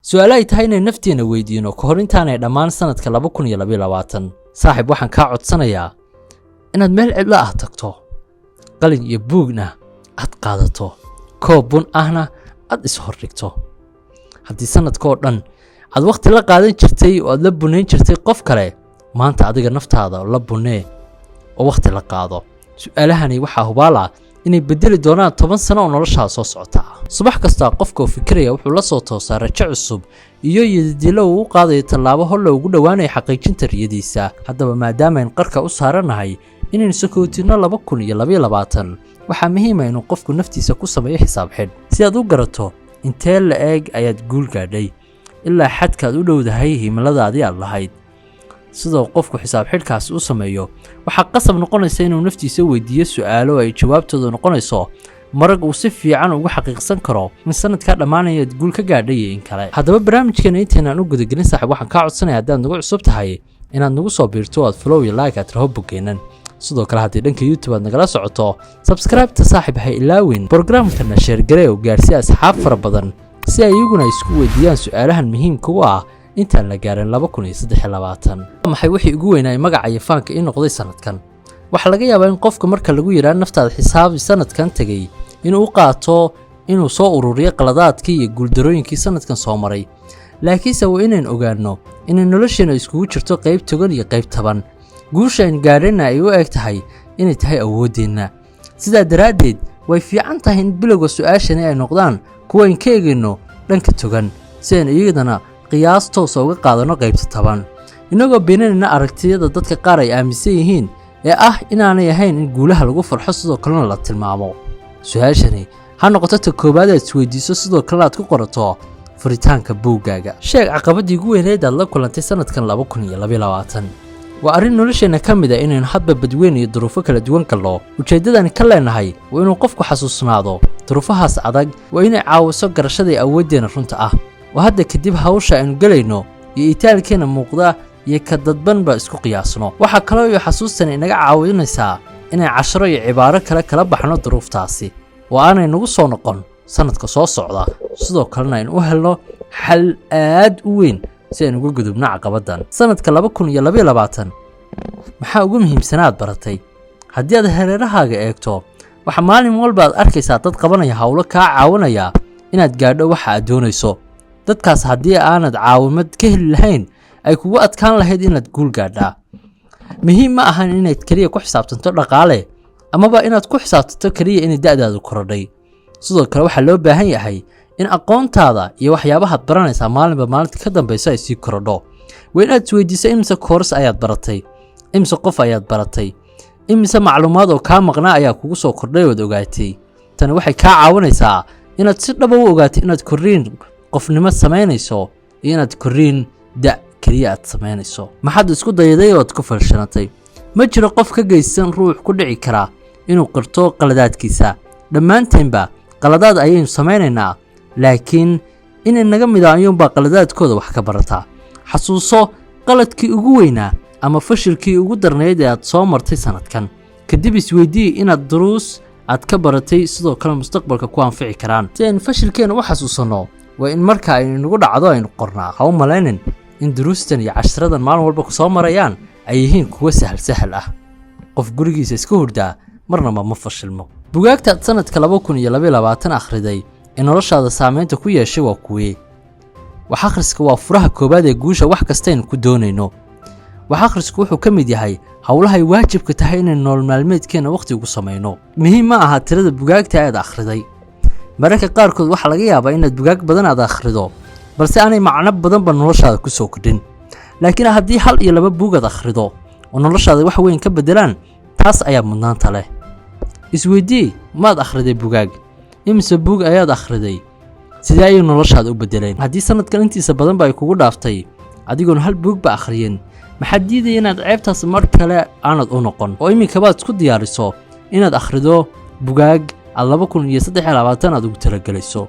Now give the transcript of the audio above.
su'aalo ay tahay inay nafteena weydiino ka hor intaanay dhammaan sanadka 2022 saaxiib waxaan kaa codsanayaa inaad meel cidlo ah tagto qalin iyo buugna aad qaadato koob bun ahna aad is hordhigto haddii sanadkoo dhan aad waqti la qaadan jirtay oo aad la bunayn jirtay qof kale maanta adiga naftaada la bunee oo waqti la qaado su'aalahani waxaa hubaala inay bedeli doonaan 10 sano oo noloshaada soo socota subax kasta qofka oo fikiraya wuxuu la soo toosaa rajo cusub iyo yidilo uu qaadayo tallaabo hor loogu dhawaanayo xaqiijinta riyadiisa haddaba maadaama aan qarka u saaranahay inaynu sakootino 2022 waxaa muhiim ah inuu qofku naftiisa ku sameeyo xisaab xidh si aad u garato intee la eeg ayaad guul gaadhay ilaa xadkaad u dhowdahay himiladaadii aad lahayd sidoo qofku xisaab xidhkaas u sameeyo waxa qasab noqonaysa inuu naftiisa weydiiyo su'aalo ay jawaabtoodu noqonayso marag uu si fiican ugu xaqiiqsan karo in sanadka dhamaanaya guul ka gaadhay in kale haddaba barnaamijkeena intaanaan u gudagelin saaxiib waxaan kaa codsanayaa haddaad nagu cusub tahay inaad nagu soo biirto aad follow iyo like aad raho bogeenan sidoo kale haddii dhanka YouTube aad nagala socoto subscribe ta saaxiib ha ilaawin programkana share garee oo gaarsi asxaab fara badan si ay iyaguna isku weydiiyaan su'aalahan muhiimka u ah intaan la gaarin 2023 maxay wixii ugu weynaa magaca iyo faanka in noqday sanadkan waxa laga yaabaa in qofka marka lagu yiraahdo naftaada xisaab sanadkan tagay inuu qaato inuu soo ururiyo qaladaadkii iyo guuldarooyinkii sanadkan soo maray laakiinse waa inaan ogaano in nolosheena iskugu jirto qayb togan iyo qayb taban guusha in gaarina ay u eg tahay inay tahay awoodeena sidaa daraadeed way fiican tahay in bilowga su'aashani ay noqdaan kuwa in ka eegno dhanka togan si aan iyadana qiyaas toos uga qaadano qaybta taban inagoo beenanayna aragtiyada dadka qaar ay aaminsan yihiin ee inaanay ahayn in guulaha lagu farxo sidoo kalena la tilmaamo su'aashani ha noqoto ta koobaad aad isweydiiso sidoo kalena aad ku qorato furitaanka buuggaaga sheeg caqabadii ugu weyneed aad la kulantay sanadkan 2022 waa arrin nolosheena ka mid ah inaynu hadba badweyn iyo duruufo kala duwan galno ujeedadani ka leenahay waa inuu qofku xasuusnaado duruufahaas adag waa inay caawiso garashada awooddeena runta ah oo hadda kadib hawsha aynu galayno iyo itaalkeena muuqda iyo ka dadbanba isku qiyaasno waxa kale oo xasuustani inaga caawinaysaa inay casharo iyo cibaaro kale kala baxno duruuftaasi oo aanay nagu soo noqon sanadka soo socda sidoo kalena aynu u helno xal aad u weyn si aynu uga gudubno caqabadan sanadka 2022 maxaa ugu muhiimsanaad baratay haddii aad hareerahaaga eegto waxa maalin walba aad arkaysaa dad qabanaya hawlo kaa caawinaya inaad gaadho waxa aad doonayso dadkaas haddii aanad caawimad ka heli lahayn ay kugu adkaan lahayd inaad guul gaadhaa muhiim ma ahan inaad kaliya ku xisaabtanto dhaqaale amaba inaad ku xisaabtanto kaliya in da'daadu korodhay sidoo kale waxa loo baahan yahay in aqoontaada iyo waxyaabaha aad baranaysaa maalinba maalinta ka dambaysa ay sii korodho waa inaad isweydiiso imisa course ayaad baratay imisa qof ayaad baratay imisa macluumaad oo kaa maqnaa ayaa kugu soo kordhay oo ogaatay tani waxay kaa caawinaysaa inaad si dhab u ogaato inaad korriin qofnimo samaynayso iyo inaad korriin kaliya aad samaynayso maxaad isku dayday oo aad ku falshanatay ma jiro qof ka geysan ruux ku dhici kara inuu qirto qaladaadkiisa dhammaanteynba qaladaad ayaynu samaynaynaa laakiin inay naga mid ayuunbaa qaladaadkooda wax ka barataa xasuuso qaladkii ugu weynaa ama fashilkii ugu darneyd ee aad soo martay sanadkan kadib isweydii inaad duruus aad ka baratay sidoo kale mustaqbalka ku anfici karaan si aynu fashilkeena u xasuusano waa in marka ay nagu dhacdo aynu qornaa ha u malaynin in duruustan iyo cashiradan maalin walba ku soo marayaan ay yihiin kuwa sahal ah qof gurigiisa iska hurdaa marnaba ma fashilmo bugaagta sanadka 2022 akhriday in noloshaada saameynta ku yeeshay waa kuwee wax akhriska waa furaha koobaad ee guusha wax kasta aynu ku doonayno wax akhrisku wuxuu ka mid yahay hawlaha ay waajibka tahay inaynu nolol maalmeedkeena waqti ugu samayno muhiim ma aha tirada bugaagta aad akhriday mararka qaarkood waxa laga yaabaa inaad bugaag badan aad akhrido balse aanay macno badanba noloshaada ku soo kordhin laakiin haddii hal iyo laba buug aad akhrido oo noloshaada wax weyn ka bedelaan taas ayaa mudnaanta leh isweydii maad akhriday bugaag imisa buug ayaad akhriday sidee ayay noloshaada u bedeleen haddii sanadkan intiisa badanba ay kugu dhaaftay adigoon hal buug ba akhriyin maxaad diidaya inaad ceebtaas mar kale aanad u noqon oo iminkabaad isku diyaariso inaad akhrido bugaag 2023 aad ugu talagelayso